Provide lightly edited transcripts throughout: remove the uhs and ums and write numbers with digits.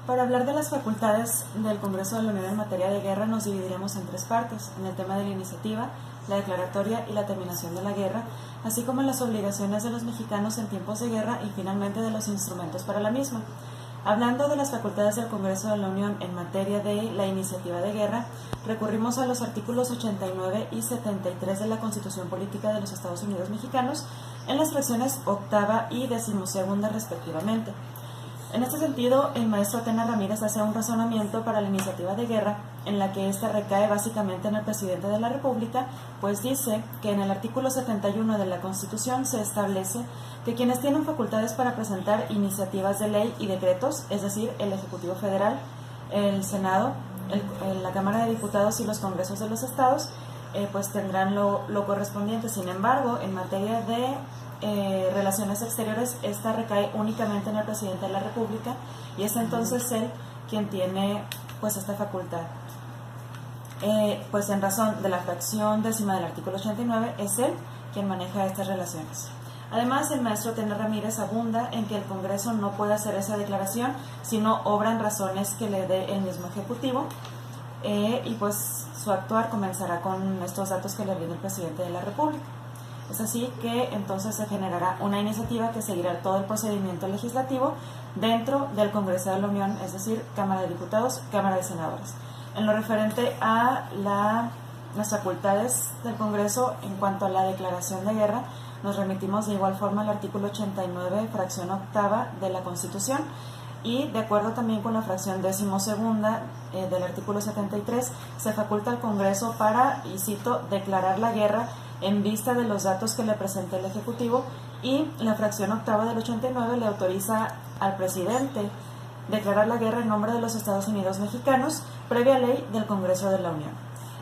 Para hablar de las facultades del Congreso de la Unión en materia de guerra nos dividiremos en tres partes, en el tema de la iniciativa, la declaratoria y la terminación de la guerra, así como en las obligaciones de los mexicanos en tiempos de guerra y finalmente de los instrumentos para la misma. Hablando de las facultades del Congreso de la Unión en materia de la iniciativa de guerra, recurrimos a los artículos 89 y 73 de la Constitución Política de los Estados Unidos Mexicanos en las fracciones octava y decimosegunda respectivamente. En este sentido, el maestro Atena Ramírez hace un razonamiento para la iniciativa de guerra, en la que ésta recae básicamente en el presidente de la República, pues dice que en el artículo 71 de la Constitución se establece que quienes tienen facultades para presentar iniciativas de ley y decretos, es decir, el Ejecutivo Federal, el Senado, la Cámara de Diputados y los Congresos de los Estados, pues tendrán lo correspondiente. Sin embargo, en materia de relaciones exteriores, esta recae únicamente en el presidente de la República y es entonces él quien tiene pues esta facultad. Pues en razón de la fracción décima del artículo 89 es él quien maneja estas relaciones. Además, el maestro Atena Ramírez abunda en que el Congreso no puede hacer esa declaración si no obran razones que le dé el mismo Ejecutivo y pues su actuar comenzará con estos datos que le brinda el presidente de la República. Es así que entonces se generará una iniciativa que seguirá todo el procedimiento legislativo dentro del Congreso de la Unión, es decir, Cámara de Diputados, Cámara de Senadores. En lo referente a las facultades del Congreso en cuanto a la declaración de guerra, nos remitimos de igual forma al artículo 89, fracción octava de la Constitución, y de acuerdo también con la fracción decimosegunda del artículo 73, se faculta al Congreso para, y cito, declarar la guerra en vista de los datos que le presente el Ejecutivo, y la fracción octava del 89 le autoriza al presidente declarar la guerra en nombre de los Estados Unidos mexicanos, previa ley del Congreso de la Unión.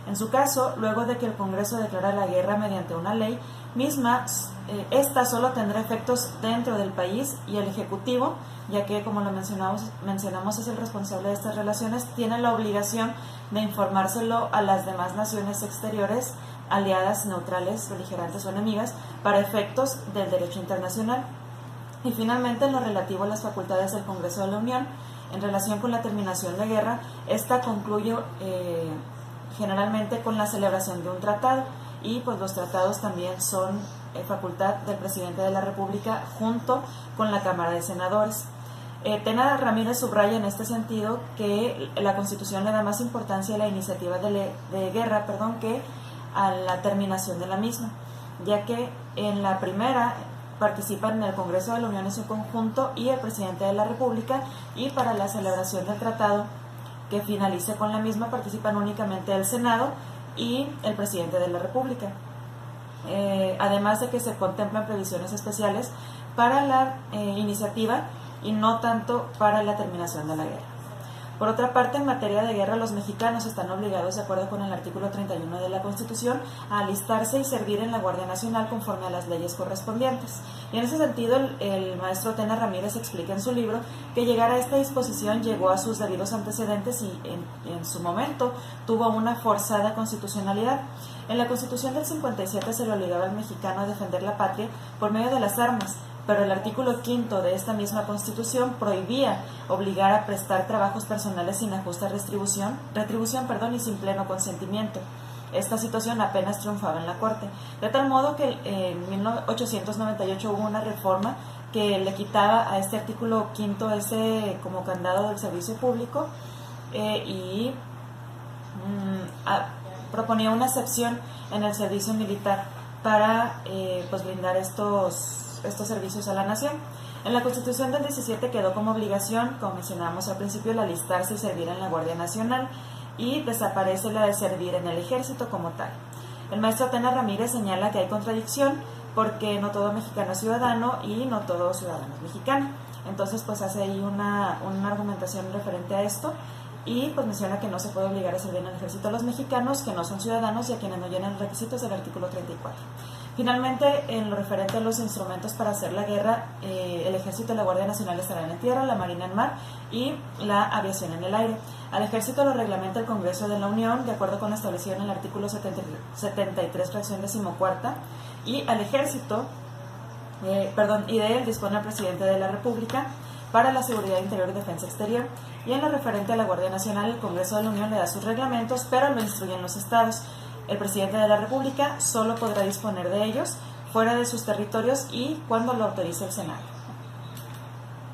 En su caso, luego de que el Congreso declara la guerra mediante una ley misma, esta solo tendrá efectos dentro del país y el Ejecutivo, ya que, como lo mencionamos, es el responsable de estas relaciones, tiene la obligación de informárselo a las demás naciones exteriores, aliadas, neutrales, beligerantes o enemigas, para efectos del derecho internacional. Y finalmente, en lo relativo a las facultades del Congreso de la Unión, en relación con la terminación de guerra, esta concluye generalmente con la celebración de un tratado, y pues los tratados también son facultad del presidente de la República junto con la Cámara de Senadores. Atena Ramírez subraya en este sentido que la Constitución le da más importancia a la iniciativa de guerra que a la terminación de la misma, ya que en la primera participan en el Congreso de la Unión en su conjunto y el presidente de la República, y para la celebración del tratado que finalice con la misma participan únicamente el Senado y el presidente de la República. Además de que se contemplan previsiones especiales para la iniciativa y no tanto para la terminación de la guerra. Por otra parte, en materia de guerra, los mexicanos están obligados, de acuerdo con el artículo 31 de la Constitución, a alistarse y servir en la Guardia Nacional conforme a las leyes correspondientes. Y en ese sentido, el maestro Atena Ramírez explica en su libro que llegar a esta disposición llegó a sus debidos antecedentes y en su momento tuvo una forzada constitucionalidad. En la Constitución del 57 se le obligaba al mexicano a defender la patria por medio de las armas, pero el artículo 5 de esta misma Constitución prohibía obligar a prestar trabajos personales sin la justa retribución y sin pleno consentimiento. Esta situación apenas triunfaba en la Corte, de tal modo que en 1898 hubo una reforma que le quitaba a este artículo 5 ese como candado del servicio público y proponía una excepción en el servicio militar para pues brindar estos servicios a la nación. En la Constitución del 17 quedó como obligación, como mencionábamos al principio, el alistarse y servir en la Guardia Nacional, y desaparece la de servir en el Ejército como tal. El maestro Atena Ramírez señala que hay contradicción porque no todo mexicano es ciudadano y no todo ciudadano es mexicano. Entonces pues hace ahí una argumentación referente a esto, y pues menciona que no se puede obligar a servir en el Ejército a los mexicanos que no son ciudadanos y a quienes no llenan los requisitos del artículo 34. Finalmente, en lo referente a los instrumentos para hacer la guerra, el Ejército y la Guardia Nacional estarán en tierra, la Marina en mar y la aviación en el aire. Al Ejército lo reglamenta el Congreso de la Unión, de acuerdo con lo establecido en el artículo 73, fracción decimocuarta, y al Ejército, y de él dispone el presidente de la República. para la seguridad interior y defensa exterior, y en lo referente a la Guardia Nacional, el Congreso de la Unión le da sus reglamentos, pero lo instruyen los estados. El presidente de la República solo podrá disponer de ellos fuera de sus territorios y cuando lo autorice el Senado.